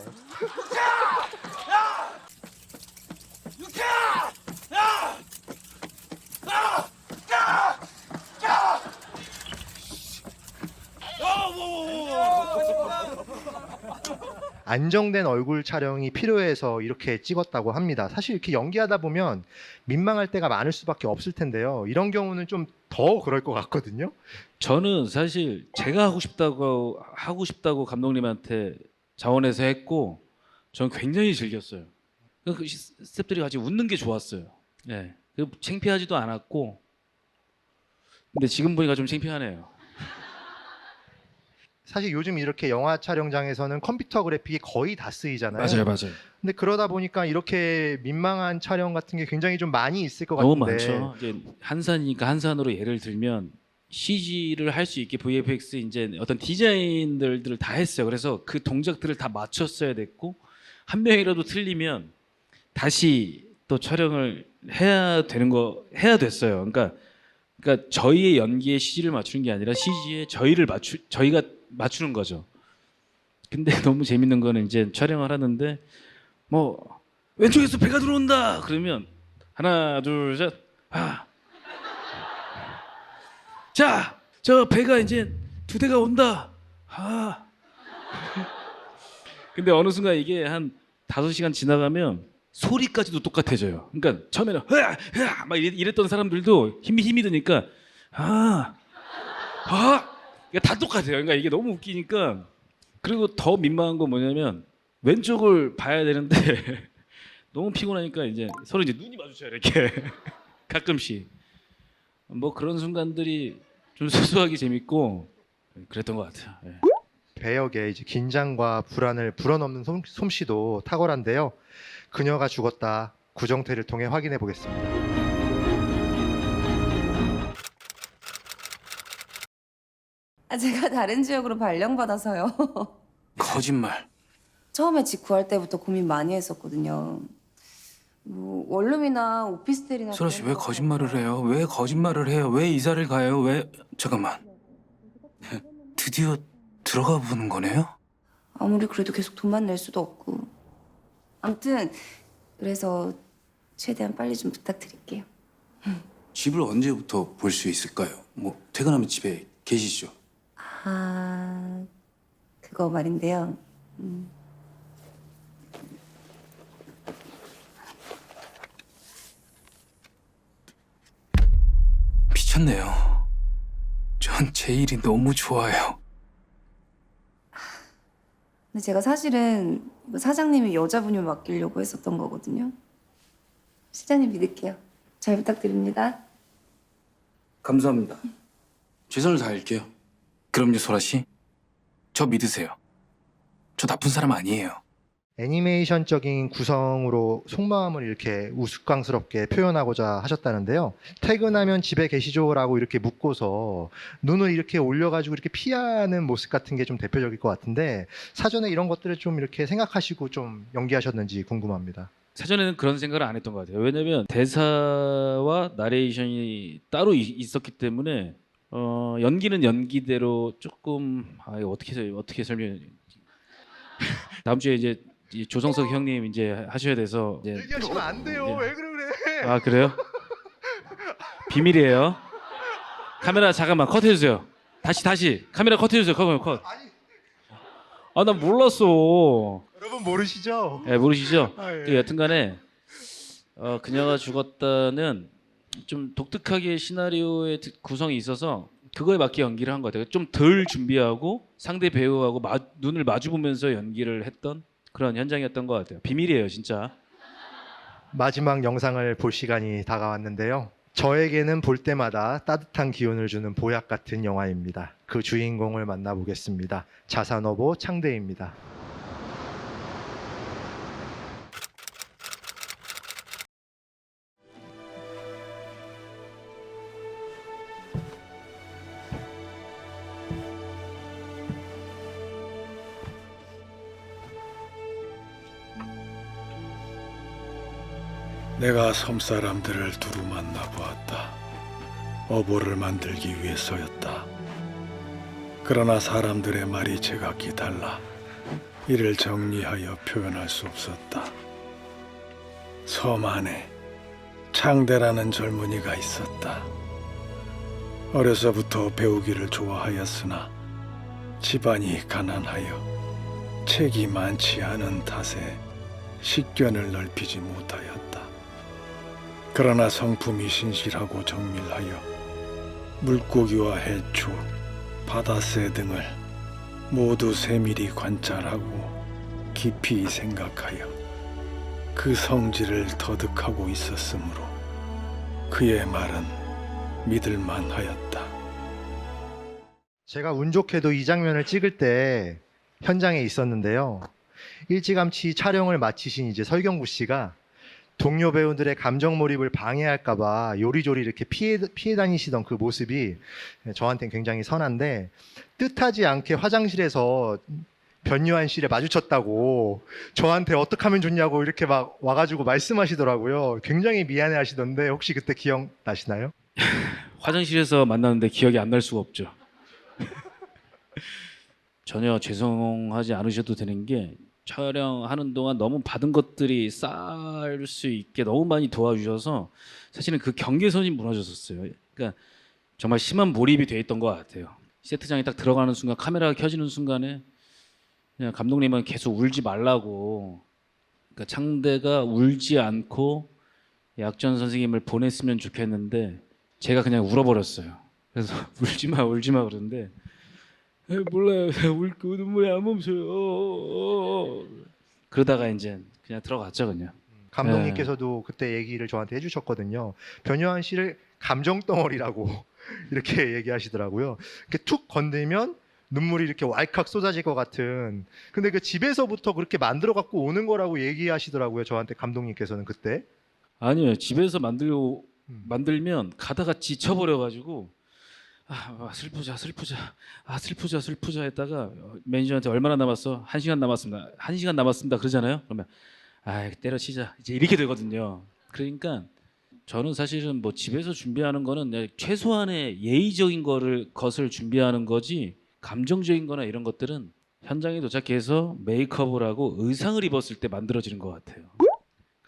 안정된 얼굴 촬영이 필요해서 이렇게 찍었다고 합니다. 사실 이렇게 연기하다 보면 민망할 때가 많을 수밖에 없을 텐데요. 이런 경우는 좀 더 그럴 것 같거든요. 저는 사실 제가 하고 싶다고 감독님한테 자원해서 했고, 저는 굉장히 즐겼어요. 그 스태프들이 같이 웃는 게 좋았어요. 네, 창피하지도 않았고, 근데 지금 보니까 좀 창피하네요. 사실 요즘 이렇게 영화 촬영장에서는 컴퓨터 그래픽이 거의 다 쓰이잖아요. 맞아요. 근데 그러다 보니까 이렇게 민망한 촬영 같은 게 굉장히 좀 많이 있을 것 너무 같은데. 많죠. 이제 한산이니까 한산으로 예를 들면 CG를 할 수 있게 VFX 이제 어떤 디자인들을 다 했어요. 그래서 그 동작들을 다 맞췄어야 됐고 한 명이라도 틀리면 다시 또 촬영을 해야 됐어요. 그러니까 저희의 연기에 CG를 맞추는 게 아니라 CG에 저희가 맞추는 거죠. 근데 너무 재밌는 거는 이제 촬영을 하는데 뭐 왼쪽에서 배가 들어온다 그러면 하나 둘 셋 자, 저 배가 이제 2대가 온다. 근데 어느 순간 이게 한 5시간 지나가면 소리까지도 똑같아져요. 그러니까 처음에는 막 이랬던 사람들도 힘이 드니까 이게 다 똑같아요. 그러니까 이게 너무 웃기니까. 그리고 더 민망한 건 뭐냐면 왼쪽을 봐야 되는데 너무 피곤하니까 이제 서로 이제 눈이 마주쳐요. 이렇게 가끔씩. 뭐 그런 순간들이 좀 소소하게 재밌고 그랬던 것 같아요. 예. 배역의 이제 긴장과 불안을 불어넣는 솜씨도 탁월한데요. 그녀가 죽었다. 구정태를 통해 확인해 보겠습니다. 제가 다른 지역으로 발령받아서요. 거짓말. 처음에 집 구할 때부터 고민 많이 했었거든요. 뭐 원룸이나 오피스텔이나 소라 씨 그런 왜 거 거짓말을 해요? 왜 거짓말을 해요? 왜 이사를 가요? 왜 잠깐만. 드디어 들어가 보는 거네요? 아무리 그래도 계속 돈만 낼 수도 없고. 아무튼 그래서 최대한 빨리 좀 부탁드릴게요. 집을 언제부터 볼 수 있을까요? 뭐 퇴근하면 집에 계시죠? 그거 말인데요. 미쳤네요. 전 제 일이 너무 좋아요. 근데 제가 사실은 사장님이 여자분을 맡기려고 했었던 거거든요. 시장님 믿을게요. 잘 부탁드립니다. 감사합니다. 최선을 다할게요. 그럼요, 소라 씨. 저 믿으세요. 저 나쁜 사람 아니에요. 애니메이션적인 구성으로 속마음을 이렇게 우스꽝스럽게 표현하고자 하셨다는데요. 퇴근하면 집에 계시죠라고 이렇게 묻고서 눈을 이렇게 올려가지고 이렇게 피하는 모습 같은 게 좀 대표적일 것 같은데 사전에 이런 것들을 좀 이렇게 생각하시고 좀 연기하셨는지 궁금합니다. 사전에는 그런 생각을 안 했던 것 같아요. 왜냐면 대사와 나레이션이 따로 있었기 때문에 연기는 연기대로 조금 이거 어떻게 설명해? 다음 주에 이제 이 조정석 형님 이제 하셔야 돼서 이제 얘기하시면 안 돼요. 예. 왜 그래? 아 그래요? 비밀이에요. 카메라 잠깐만 컷해주세요. 다시 카메라 컷해주세요. 컷. 나 몰랐어. 여러분 모르시죠? 네, 모르시죠? 예. 여튼간에 그녀가 죽었다는 좀 독특하게 시나리오의 구성이 있어서 그거에 맞게 연기를 한 것 같아요. 좀 덜 준비하고 상대 배우하고 눈을 마주 보면서 연기를 했던 그런 현장이었던 것 같아요. 비밀이에요, 진짜. 마지막 영상을 볼 시간이 다가왔는데요. 저에게는 볼 때마다 따뜻한 기운을 주는 보약 같은 영화입니다. 그 주인공을 만나보겠습니다. 자산어보 창대입니다. 내가 섬 사람들을 두루 만나보았다. 어보를 만들기 위해서였다. 그러나 사람들의 말이 제각기 달라 이를 정리하여 표현할 수 없었다. 섬 안에 창대라는 젊은이가 있었다. 어려서부터 배우기를 좋아하였으나 집안이 가난하여 책이 많지 않은 탓에 식견을 넓히지 못하였다. 그러나 성품이 신실하고 정밀하여 물고기와 해초, 바다새 등을 모두 세밀히 관찰하고 깊이 생각하여 그 성질을 터득하고 있었으므로 그의 말은 믿을만하였다. 제가 운 좋게도 이 장면을 찍을 때 현장에 있었는데요. 일찌감치 촬영을 마치신 이제 설경구 씨가 동료 배우들의 감정 몰입을 방해할까봐 요리조리 이렇게 피해 다니시던 그 모습이 저한테는 굉장히 선한데, 뜻하지 않게 화장실에서 변요한 씨를 마주쳤다고 저한테 어떻게 하면 좋냐고 이렇게 막 와가지고 말씀하시더라고요. 굉장히 미안해 하시던데 혹시 그때 기억나시나요? 화장실에서 만났는데 기억이 안 날 수가 없죠. 전혀 죄송하지 않으셔도 되는 게, 촬영하는 동안 너무 받은 것들이 쌓일 수 있게 너무 많이 도와주셔서 사실은 그 경계선이 무너졌었어요. 그러니까 정말 심한 몰입이 돼 있던 것 같아요. 세트장에 딱 들어가는 순간, 카메라가 켜지는 순간에 그냥 감독님은 계속 울지 말라고, 그러니까 창대가 울지 않고 약전 선생님을 보냈으면 좋겠는데 제가 그냥 울어버렸어요. 그래서 울지 마 그러는데 몰라요. 울고 눈물이 안 멈춰요. 그러다가 이제 그냥 들어갔죠, 그냥. 감독님께서도 그때 얘기를 저한테 해주셨거든요. 변요한 씨를 감정 덩어리라고 이렇게 얘기하시더라고요. 이렇게 툭 건들면 눈물이 이렇게 왈칵 쏟아질 것 같은. 근데 그 집에서부터 그렇게 만들어 갖고 오는 거라고 얘기하시더라고요. 저한테 감독님께서는 그때. 아니요, 집에서 만들면 가다가 지쳐버려가지고 슬프자 했다가 매니저한테 얼마나 남았어? 1시간 남았습니다. 1시간 남았습니다. 그러잖아요. 그러면 때려치자 이제 이렇게 되거든요. 그러니까 저는 사실은 뭐 집에서 준비하는 거는 그냥 최소한의 예의적인 것을 준비하는 거지, 감정적인 거나 이런 것들은 현장에 도착해서 메이크업을 하고 의상을 입었을 때 만들어지는 것 같아요.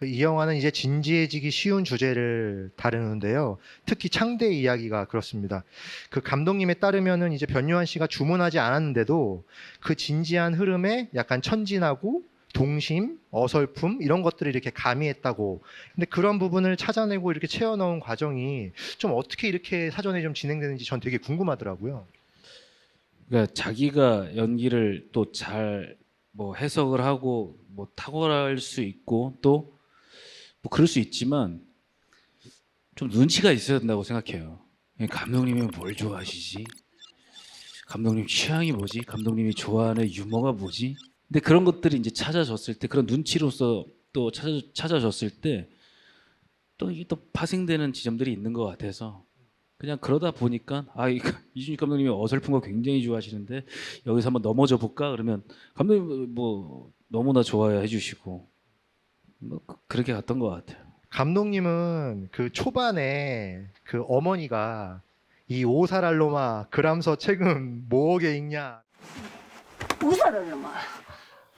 이 영화는 이제 진지해지기 쉬운 주제를 다루는데요. 특히 창대 이야기가 그렇습니다. 그 감독님에 따르면은 이제 변요한 씨가 주문하지 않았는데도 그 진지한 흐름에 약간 천진하고 동심, 어설픔 이런 것들을 이렇게 가미했다고. 근데 그런 부분을 찾아내고 이렇게 채워 넣은 과정이 좀 어떻게 이렇게 사전에 좀 진행되는지 전 되게 궁금하더라고요. 그러니까 자기가 연기를 또 잘 뭐 해석을 하고 뭐 탁월할 수 있고 또 뭐 그럴 수 있지만 좀 눈치가 있어야 된다고 생각해요. 감독님이 뭘 좋아하시지? 감독님 취향이 뭐지? 감독님이 좋아하는 유머가 뭐지? 근데 그런 것들이 이제 찾아졌을 때, 그런 눈치로서 또 찾아졌을 때 또 이게 또 파생되는 지점들이 있는 것 같아서 그냥 그러다 보니까 이준익 감독님이 어설픈 거 굉장히 좋아하시는데 여기서 한번 넘어져 볼까? 그러면 감독님 뭐 너무나 좋아해 주시고 뭐 그렇게 갔던 것 같아요. 감독님은 그 초반에 그 어머니가 이 오사랄로마 그람서 책은 뭐게 읽냐? 오사랄로마.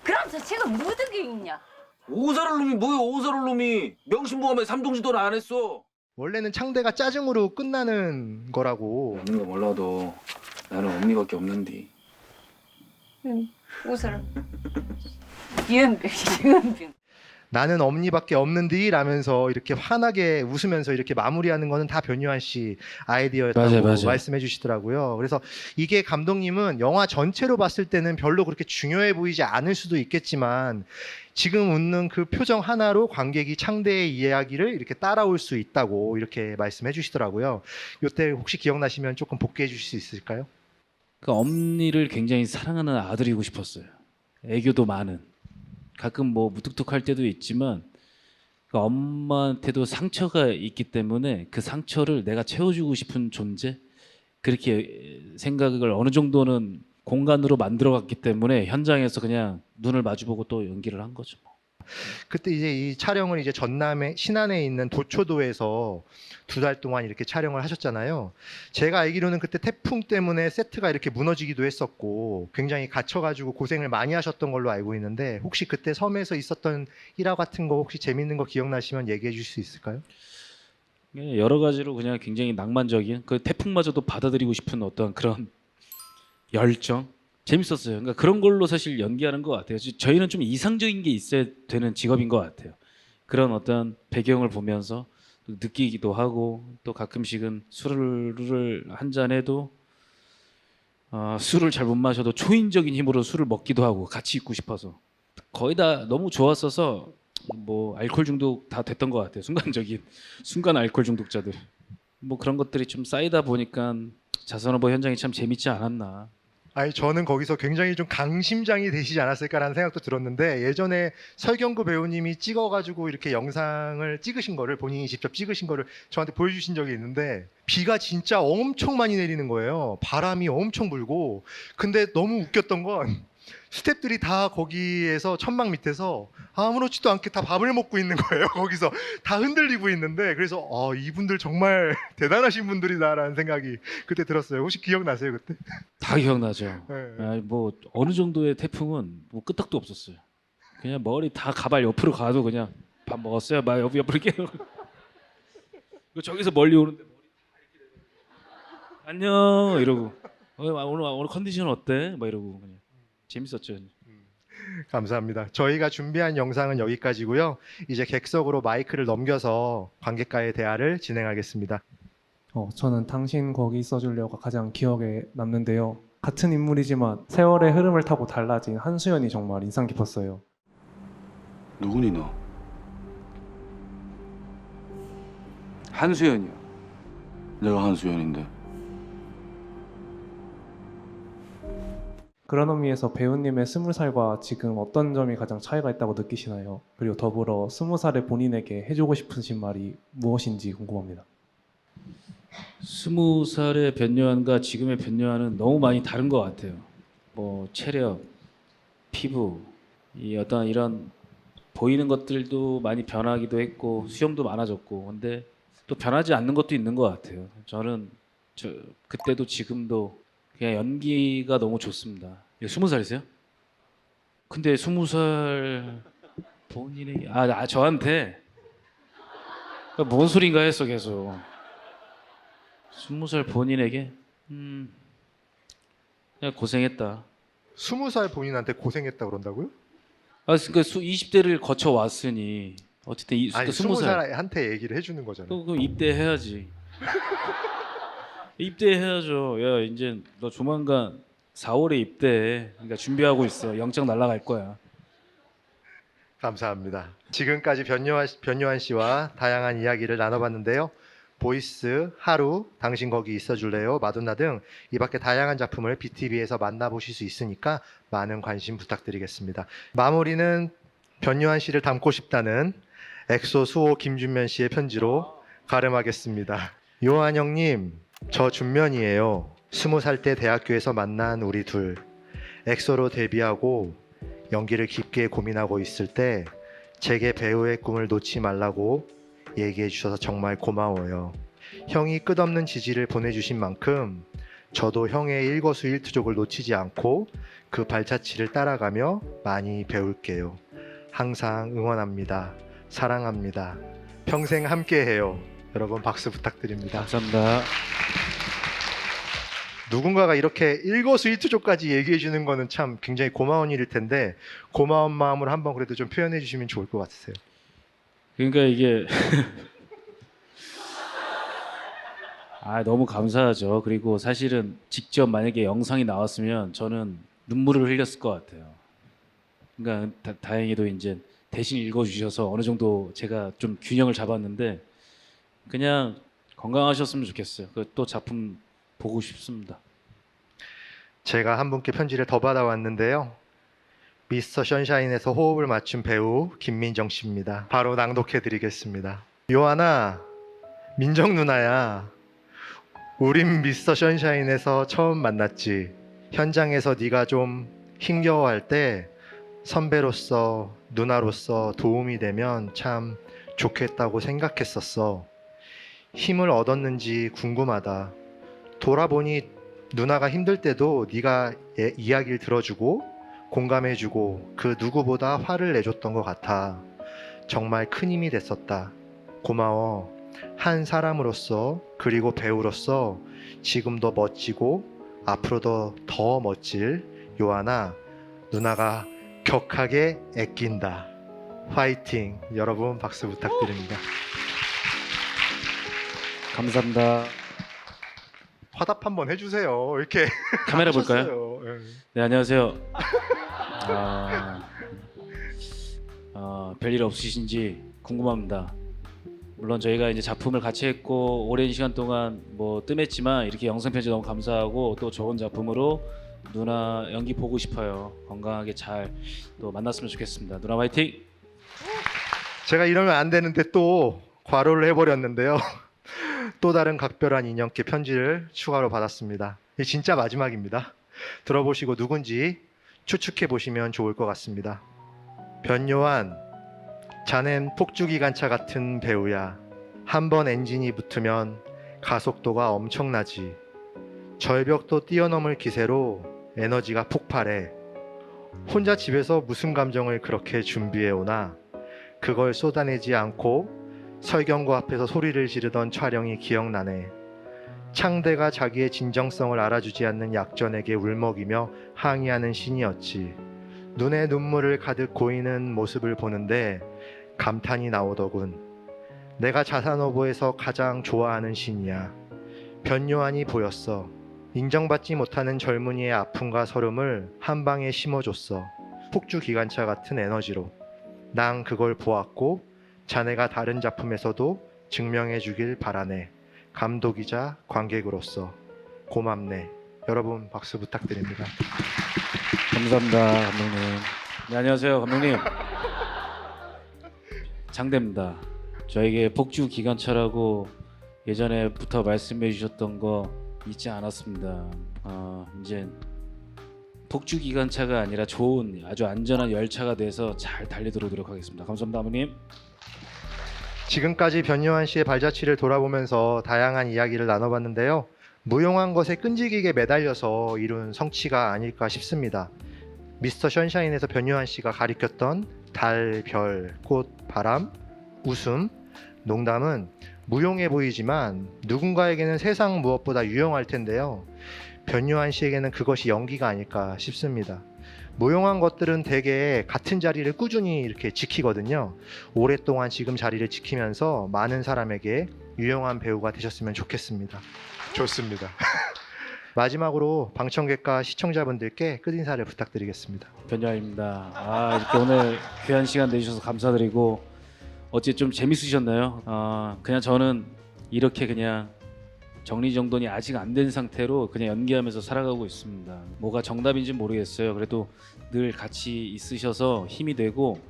그럼서 책은 무득이 있냐? 오사를 놈이 뭐야? 오사를 놈이 명심보험에 삼동시도를 안 했어. 원래는 창대가 짜증으로 끝나는 거라고. 없는 거 몰라도 나는 언니밖에 없는데. 오사랄. 이은병. 나는 엄니밖에 없는디 라면서 이렇게 환하게 웃으면서 이렇게 마무리하는 거는 다 변요한 씨 아이디어였다고 맞아요. 말씀해 주시더라고요. 그래서 이게 감독님은 영화 전체로 봤을 때는 별로 그렇게 중요해 보이지 않을 수도 있겠지만 지금 웃는 그 표정 하나로 관객이 창대의 이야기를 이렇게 따라올 수 있다고 이렇게 말씀해 주시더라고요. 이때 혹시 기억나시면 조금 복귀해 주실 수 있을까요? 그 엄니를 굉장히 사랑하는 아들이고 싶었어요. 애교도 많은. 가끔 뭐 무뚝뚝할 때도 있지만 그 엄마한테도 상처가 있기 때문에 그 상처를 내가 채워주고 싶은 존재, 그렇게 생각을 어느 정도는 공간으로 만들어갔기 때문에 현장에서 그냥 눈을 마주보고 또 연기를 한 거죠. 그때 이제 이 촬영을 이제 전남의 신안에 있는 도초도에서 2달 동안 이렇게 촬영을 하셨잖아요. 제가 알기로는 그때 태풍 때문에 세트가 이렇게 무너지기도 했었고 굉장히 갇혀가지고 고생을 많이 하셨던 걸로 알고 있는데 혹시 그때 섬에서 있었던 일화 같은 거 혹시 재밌는 거 기억나시면 얘기해 주실 수 있을까요? 예, 여러 가지로 그냥 굉장히 낭만적인 그 태풍마저도 받아들이고 싶은 어떤 그런 열정, 재밌었어요. 그러니까 그런 걸로 사실 연기하는 것 같아요. 저희는 좀 이상적인 게 있어야 되는 직업인 것 같아요. 그런 어떤 배경을 보면서 느끼기도 하고 또 가끔씩은 술을 한 잔해도 술을 잘 못 마셔도 초인적인 힘으로 술을 먹기도 하고 같이 있고 싶어서 거의 다 너무 좋았어서 뭐 알코올 중독 다 됐던 것 같아요. 순간 알코올 중독자들. 뭐 그런 것들이 좀 쌓이다 보니까 자선어버 현장이 참 재밌지 않았나. 아니 저는 거기서 굉장히 좀 강심장이 되시지 않았을까라는 생각도 들었는데 예전에 설경구 배우님이 찍어가지고 이렇게 영상을 찍으신 거를 본인이 직접 찍으신 거를 저한테 보여주신 적이 있는데 비가 진짜 엄청 많이 내리는 거예요. 바람이 엄청 불고 근데 너무 웃겼던 건 스태프들이 다 거기에서 천막 밑에서 아무렇지도 않게 다 밥을 먹고 있는 거예요. 거기서 다 흔들리고 있는데 그래서 이분들 정말 대단하신 분들이다라는 생각이 그때 들었어요. 혹시 기억나세요 그때? 다 기억나죠. 네. 뭐 어느 정도의 태풍은 뭐 끄떡도 없었어요. 그냥 머리 다 가발 옆으로 가도 그냥 밥 먹었어요. 막 옆으로 이렇게 저기서 멀리 오는데 머리 다 이렇게 되고 안녕 이러고 오늘 컨디션 어때? 막 이러고 그냥 재밌었죠. 감사합니다. 저희가 준비한 영상은 여기까지고요. 이제 객석으로 마이크를 넘겨서 관객과의 대화를 진행하겠습니다. 저는 당신 거기 있어주려고 가장 기억에 남는데요. 같은 인물이지만 세월의 흐름을 타고 달라진 한수연이 정말 인상 깊었어요. 누구니 너? 한수연이요. 내가 한수연인데. 그런 의미에서 배우님의 20살과 지금 어떤 점이 가장 차이가 있다고 느끼시나요? 그리고 더불어 20살의 본인에게 해주고 싶으신 말이 무엇인지 궁금합니다. 20살의 변요한과 지금의 변요한은 너무 많이 다른 것 같아요. 뭐 체력, 피부, 이 어떤 이런 보이는 것들도 많이 변하기도 했고 수염도 많아졌고 근데 또 변하지 않는 것도 있는 것 같아요. 저는 그때도 지금도 그냥 연기가 너무 좋습니다. 20살이세요? 근데 20살 본인이 저한테 뭔 소린가 했어 계속. 20살 본인에게 그냥 고생했다. 20살 본인한테 고생했다 그런다고요? 그러니까 20대를 거쳐 왔으니 어쨌든 아니 20살 20살한테 얘기를 해주는 거잖아요. 그럼 입대해야지. 입대해야죠. 야 이제 너 조만간 4월에 입대해. 그러니까 준비하고 있어. 영장 날라갈 거야. 감사합니다. 지금까지 변요한 씨와 다양한 이야기를 나눠봤는데요. 보이스, 하루, 당신 거기 있어줄래요, 마돈나 등 이 밖에 다양한 작품을 BTV에서 만나보실 수 있으니까 많은 관심 부탁드리겠습니다. 마무리는 변요한 씨를 닮고 싶다는 엑소 수호 김준면 씨의 편지로 가름하겠습니다. 요한 형님, 저 준면이에요. 20살 때 대학교에서 만난 우리 둘. 엑소로 데뷔하고 연기를 깊게 고민하고 있을 때 제게 배우의 꿈을 놓지 말라고 얘기해 주셔서 정말 고마워요. 형이 끝없는 지지를 보내주신 만큼 저도 형의 일거수일투족을 놓치지 않고 그 발자취를 따라가며 많이 배울게요. 항상 응원합니다. 사랑합니다. 평생 함께해요. 여러분 박수 부탁드립니다. 감사합니다. 누군가가 이렇게 일거수일투족까지 얘기해 주는 거는 참 굉장히 고마운 일일 텐데 고마운 마음을 한번 그래도 좀 표현해 주시면 좋을 것 같으세요. 그러니까 이게 너무 감사하죠. 그리고 사실은 직접 만약에 영상이 나왔으면 저는 눈물을 흘렸을 것 같아요. 그러니까 다행히도 이제 대신 읽어주셔서 어느 정도 제가 좀 균형을 잡았는데 그냥 건강하셨으면 좋겠어요. 또 작품 보고 싶습니다. 제가 한 분께 편지를 더 받아왔는데요. 미스터 션샤인에서 호흡을 맞춘 배우 김민정 씨입니다. 바로 낭독해 드리겠습니다. 요한아, 민정 누나야. 우린 미스터 션샤인에서 처음 만났지. 현장에서 네가 좀 힘겨워할 때 선배로서 누나로서 도움이 되면 참 좋겠다고 생각했었어. 힘을 얻었는지 궁금하다. 돌아보니 누나가 힘들 때도 네가 이야기를 들어주고 공감해주고 그 누구보다 화를 내줬던 것 같아. 정말 큰 힘이 됐었다. 고마워. 한 사람으로서 그리고 배우로서 지금도 멋지고 앞으로도 더 멋질 요한아, 누나가 격하게 애낀다. 화이팅. 여러분 박수 부탁드립니다. 감사합니다. 화답 한번 해주세요. 이렇게 카메라 볼까요? 하셨어요. 예. 네, 안녕하세요. 별일 없으신지 궁금합니다. 물론 저희가 이제 작품을 같이 했고 오랜 시간 동안 뭐 뜸했지만 이렇게 영상 편지 너무 감사하고 또 좋은 작품으로 누나 연기 보고 싶어요. 건강하게 잘 또 만났으면 좋겠습니다. 누나 화이팅! 제가 이러면 안 되는데 또 과로를 해버렸는데요. 또 다른 각별한 인연께 편지를 추가로 받았습니다. 이게 진짜 마지막입니다. 들어보시고 누군지 추측해 보시면 좋을 것 같습니다. 변요한, 자넨 폭주기관차 같은 배우야. 한번 엔진이 붙으면 가속도가 엄청나지. 절벽도 뛰어넘을 기세로 에너지가 폭발해. 혼자 집에서 무슨 감정을 그렇게 준비해 오나. 그걸 쏟아내지 않고 설경구 앞에서 소리를 지르던 촬영이 기억나네. 창대가 자기의 진정성을 알아주지 않는 약전에게 울먹이며 항의하는 신이었지. 눈에 눈물을 가득 고이는 모습을 보는데 감탄이 나오더군. 내가 자사노보에서 가장 좋아하는 신이야. 변요한이 보였어. 인정받지 못하는 젊은이의 아픔과 서름을 한 방에 심어줬어. 폭주기관차 같은 에너지로. 난 그걸 보았고 자네가 다른 작품에서도 증명해 주길 바라네. 감독이자 관객으로서 고맙네. 여러분 박수 부탁드립니다. 감사합니다, 감독님. 네, 안녕하세요, 감독님. 장대입니다. 저에게 폭주 기관차라고 예전에부터 말씀해 주셨던 거 잊지 않았습니다. 이제 폭주 기관차가 아니라 좋은 아주 안전한 열차가 돼서 잘 달리도록 노력하겠습니다. 감사합니다, 감독님. 지금까지 변요한 씨의 발자취를 돌아보면서 다양한 이야기를 나눠봤는데요. 무용한 것에 끈질기게 매달려서 이룬 성취가 아닐까 싶습니다. 미스터 션샤인에서 변요한 씨가 가리켰던 달, 별, 꽃, 바람, 웃음, 농담은 무용해 보이지만 누군가에게는 세상 무엇보다 유용할 텐데요. 변요한 씨에게는 그것이 연기가 아닐까 싶습니다. 무용한 것들은 대개 같은 자리를 꾸준히 이렇게 지키거든요. 오랫동안 지금 자리를 지키면서 많은 사람에게 유용한 배우가 되셨으면 좋겠습니다. 좋습니다. 마지막으로 방청객과 시청자분들께 끝인사를 부탁드리겠습니다. 변요한입니다. 이렇게 오늘 귀한 시간 내주셔서 감사드리고 어찌 좀 재밌으셨나요? 그냥 저는 이렇게 그냥 정리정돈이 아직 안 된 상태로 그냥 연기하면서 살아가고 있습니다. 뭐가 정답인지 모르겠어요. 그래도 늘 같이 있으셔서 힘이 되고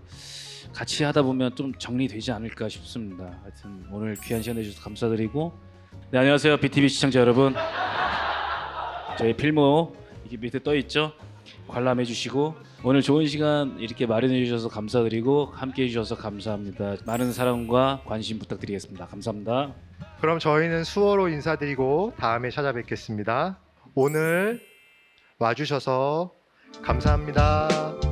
같이 하다 보면 좀 정리되지 않을까 싶습니다. 하여튼 오늘 귀한 시간 내주셔서 감사드리고 네, 안녕하세요, BTV 시청자 여러분. 저희 필모 이렇게 밑에 떠 있죠? 관람해 주시고 오늘 좋은 시간 이렇게 마련해 주셔서 감사드리고 함께 해 주셔서 감사합니다. 많은 사랑과 관심 부탁드리겠습니다. 감사합니다. 그럼 저희는 수어로 인사드리고 다음에 찾아뵙겠습니다. 오늘 와주셔서 감사합니다.